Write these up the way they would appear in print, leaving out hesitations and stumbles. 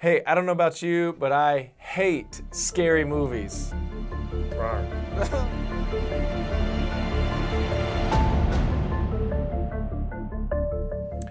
Hey, I don't know about you, but I hate scary movies.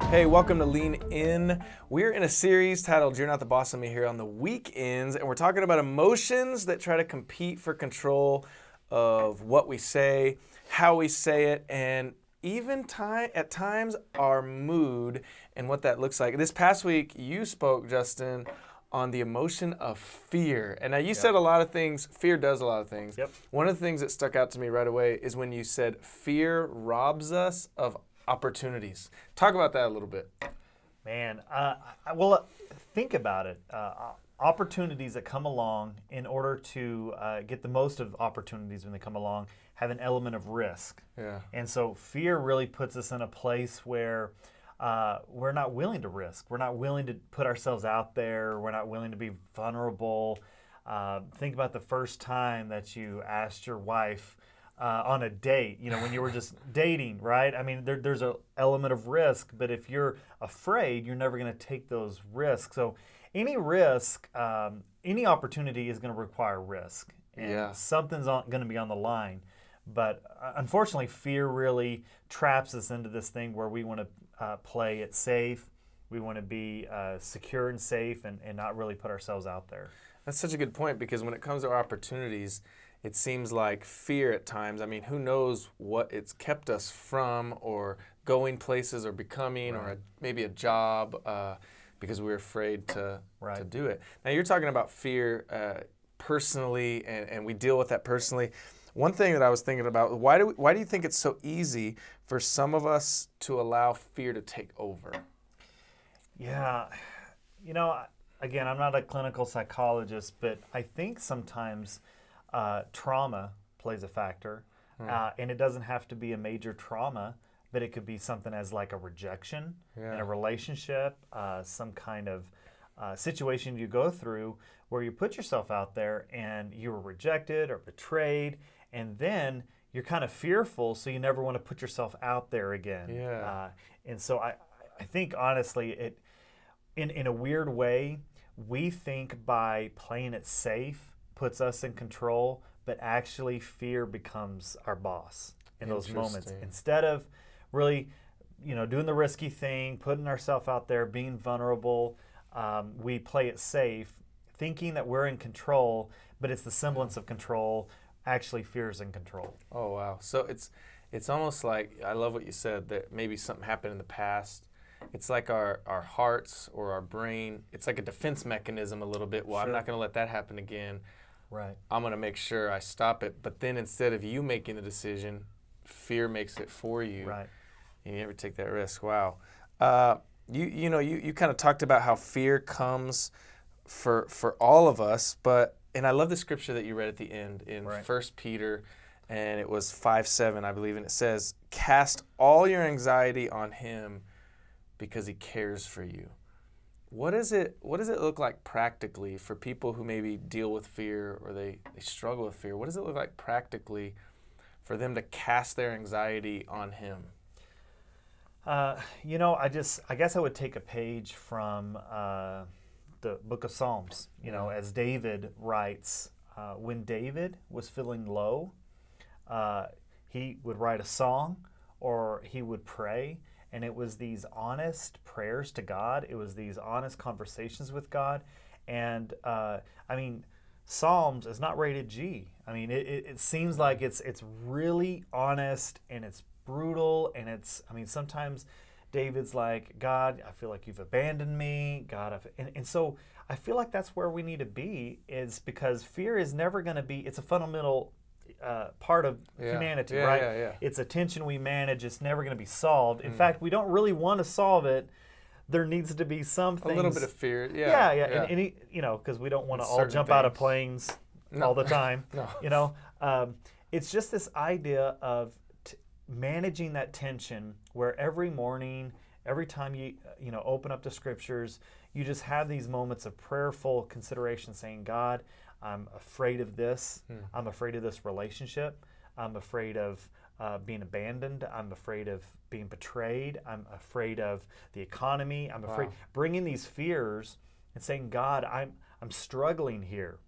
Hey, welcome to Lean In. We're in a series titled You're Not the Boss of Me here on the weekends, and we're talking about emotions that try to compete for control of what we say, how we say it, and even at times our mood and what that looks like. This past week, you spoke, Justin, on the emotion of fear. And now you said a lot of things. Fear does a lot of things. Yep. One of the things that stuck out to me right away is when you said fear robs us of opportunities. Talk about that a little bit. Man, think about it. Opportunities that come along, in order to get the most of opportunities when they come along, have an element of risk. Yeah. And so fear really puts us in a place where we're not willing to risk. We're not willing to put ourselves out there. We're not willing to be vulnerable. Think about the first time that you asked your wife on a date, when you were just dating, right? I mean, there's an element of risk, but if you're afraid, you're never going to take those risks. So any risk, any opportunity is going to require risk. And something's going to be on the line. But unfortunately, fear really traps us into this thing where we want to play it safe. We want to be secure and safe and not really put ourselves out there. That's such a good point, because when it comes to our opportunities, it seems like fear at times. I mean, who knows what it's kept us from, or going places, or becoming, or maybe a job, because we're afraid to do it. Now, you're talking about fear personally, and we deal with that personally. One thing that I was thinking about, why do you think it's so easy for some of us to allow fear to take over? Yeah, again, I'm not a clinical psychologist, but I think sometimes trauma plays a factor, and it doesn't have to be a major trauma, but it could be something as like a rejection in a relationship, some kind of situation you go through where you put yourself out there and you were rejected or betrayed, and then you're kind of fearful, so you never want to put yourself out there again. And so I think, honestly, in a weird way, we think by playing it safe puts us in control, but actually fear becomes our boss in those moments. Instead of really, doing the risky thing, putting ourselves out there, being vulnerable, we play it safe, thinking that we're in control, but it's the semblance of control. Actually, fear is in control. Oh, wow. So it's almost like, I love what you said, that maybe something happened in the past. It's like our hearts or our brain, it's like a defense mechanism a little bit. Well, I'm not going to let that happen again. Right. I'm going to make sure I stop it. But then instead of you making the decision, fear makes it for you. Right. And you never take that risk. Wow. You kind of talked about how fear comes for all of us, and I love the scripture that you read at the end in 1 Peter, and it was 5:7, I believe, and it says, "Cast all your anxiety on him because he cares for you." What does it look like practically for people who maybe deal with fear, or they struggle with fear? What does it look like practically for them to cast their anxiety on him? I guess I would take a page from the book of Psalms. As David writes, when David was feeling low, he would write a song or he would pray. And it was these honest prayers to God. It was these honest conversations with God. And Psalms is not rated G. I mean, it seems like it's really honest, and it's brutal, and sometimes David's like, "God, I feel like you've abandoned me. God," and so I feel like that's where we need to be, is because fear is never going to be. It's a fundamental part of humanity, right? It's a tension we manage. It's never going to be solved. In fact, we don't really want to solve it. There needs to be some things. A little bit of fear, and because we don't want to all jump out of planes all the time. It's just this idea of managing that tension, where every morning, every time you open up the scriptures, you just have these moments of prayerful consideration, saying, "God, I'm afraid of this. I'm afraid of this relationship. I'm afraid of being abandoned. I'm afraid of being betrayed. I'm afraid of the economy. I'm afraid." Bringing these fears and saying, God, I'm struggling here.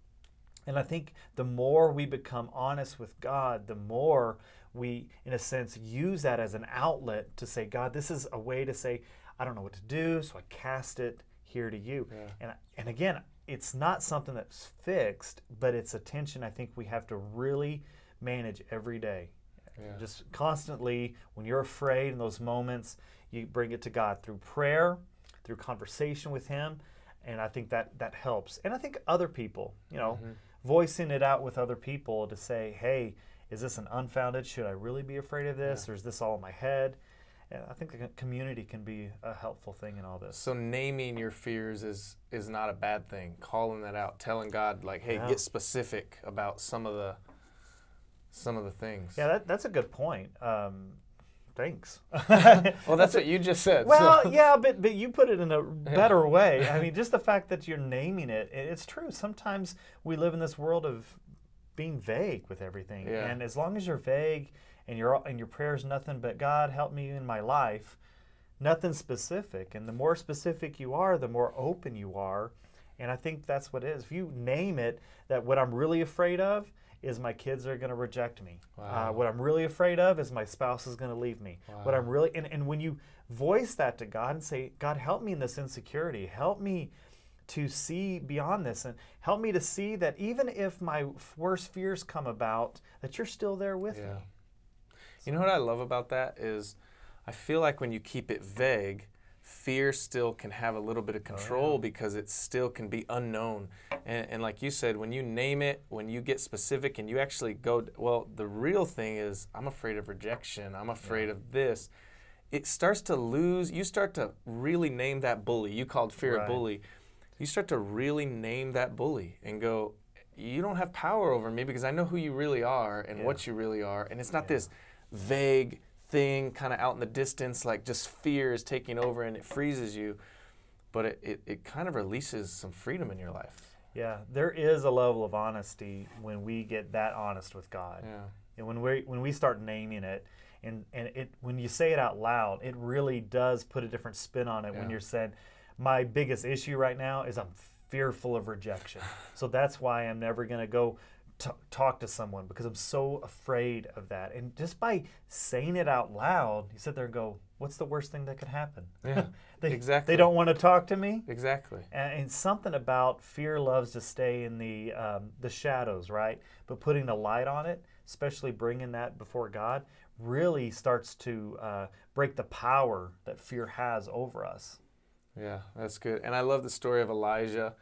And I think the more we become honest with God, the more we, in a sense, use that as an outlet to say, God, this is a way to say, I don't know what to do, so I cast it here to you. Yeah. And again, it's not something that's fixed, but it's a tension I think we have to really manage every day. Yeah. Just constantly, when you're afraid in those moments, you bring it to God through prayer, through conversation with Him, and I think that helps. And I think other people, voicing it out with other people to say, hey, is this an unfounded? Should I really be afraid of this? Yeah. Or is this all in my head? And I think the community can be a helpful thing in all this. So naming your fears is not a bad thing. Calling that out, telling God, like, hey, get specific about some of the things. Yeah, that's a good point. Thanks. Well, that's what you just said. Well, so. Yeah, but you put it in a better way. I mean, just the fact that you're naming it, it's true. Sometimes we live in this world of being vague with everything. Yeah. And as long as you're vague and your prayer is nothing but, God, help me in my life, nothing specific. And the more specific you are, the more open you are. And I think that's what it is. If you name it, that what I'm really afraid of is my kids are going to reject me. Wow. What I'm really afraid of is my spouse is going to leave me. Wow. What I'm really, and when you voice that to God and say, God, help me in this insecurity. Help me to see beyond this, and help me to see that even if my worst fears come about, that you're still there with me. You know what I love about that is I feel like when you keep it vague, fear still can have a little bit of control because it still can be unknown. And like you said, when you name it, when you get specific and you actually go, well, the real thing is I'm afraid of rejection. I'm afraid of this. It starts to lose. You start to really name that bully. You called fear a bully. You start to really name that bully and go, you don't have power over me because I know who you really are and what you really are. And it's not this vague thing kind of out in the distance, like just fear is taking over and it freezes you, but it kind of releases some freedom in your life. Yeah, there is a level of honesty when we get that honest with God. Yeah. And when we start naming it, and when you say it out loud, it really does put a different spin on it. When you're saying, my biggest issue right now is I'm fearful of rejection. So that's why I'm never going to go talk to someone, because I'm so afraid of that. And just by saying it out loud, you sit there and go, what's the worst thing that could happen? Yeah, exactly. They don't want to talk to me? Exactly. And something about fear loves to stay in the shadows, right? But putting a light on it, especially bringing that before God, really starts to break the power that fear has over us. Yeah, that's good. And I love the story of Elijah.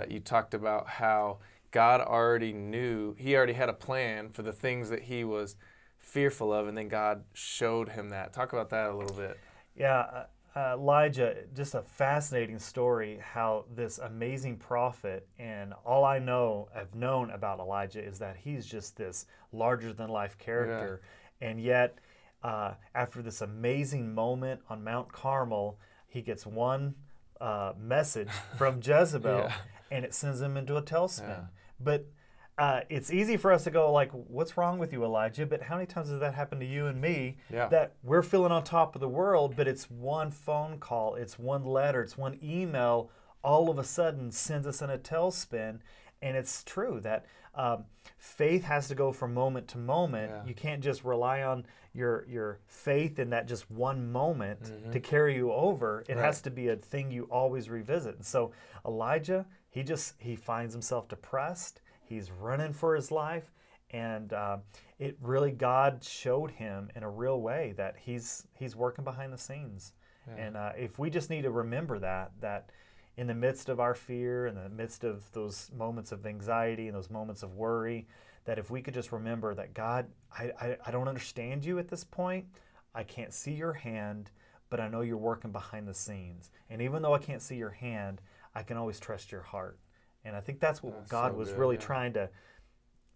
You talked about how God already knew, he already had a plan for the things that he was fearful of, and then God showed him that. Talk about that a little bit. Yeah, Elijah, just a fascinating story, how this amazing prophet, and all I've known about Elijah is that he's just this larger-than-life character. Yeah. And yet, after this amazing moment on Mount Carmel, he gets one message from Jezebel, and it sends him into a tailspin. Yeah. But it's easy for us to go like, what's wrong with you, Elijah? But how many times has that happened to you and me, that we're feeling on top of the world, but it's one phone call, it's one letter, it's one email, all of a sudden sends us in a tailspin. And it's true that faith has to go from moment to moment. Yeah. You can't just rely on your faith in that just one moment to carry you over. It has to be a thing you always revisit. And so Elijah, he finds himself depressed. He's running for his life. And it really, God showed him in a real way that he's working behind the scenes. Yeah. And if we just need to remember that in the midst of our fear, in the midst of those moments of anxiety and those moments of worry, that if we could just remember that, God, I don't understand you at this point. I can't see your hand, but I know you're working behind the scenes. And even though I can't see your hand, I can always trust your heart. And I think that's what God was really trying to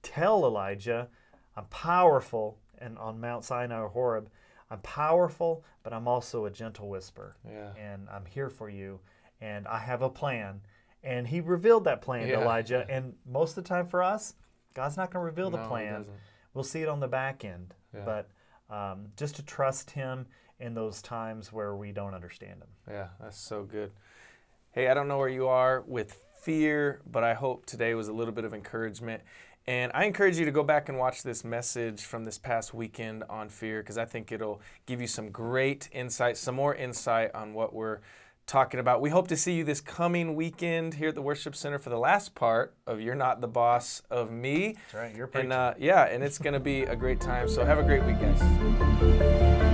tell Elijah. I'm powerful, and on Mount Sinai or Horeb, I'm powerful, but I'm also a gentle whisper. Yeah. And I'm here for you. And I have a plan. And he revealed that plan to Elijah. And most of the time for us, God's not going to reveal the plan. We'll see it on the back end. Yeah. But just to trust him in those times where we don't understand him. Yeah, that's so good. hey, I don't know where you are with fear, but I hope today was a little bit of encouragement. And I encourage you to go back and watch this message from this past weekend on fear, because I think it'll give you some great insight, some more insight on what we're talking about. We hope to see you this coming weekend here at the Worship Center for the last part of You're Not the Boss of Me. That's right, you're preaching. And and it's going to be a great time. So have a great week, guys.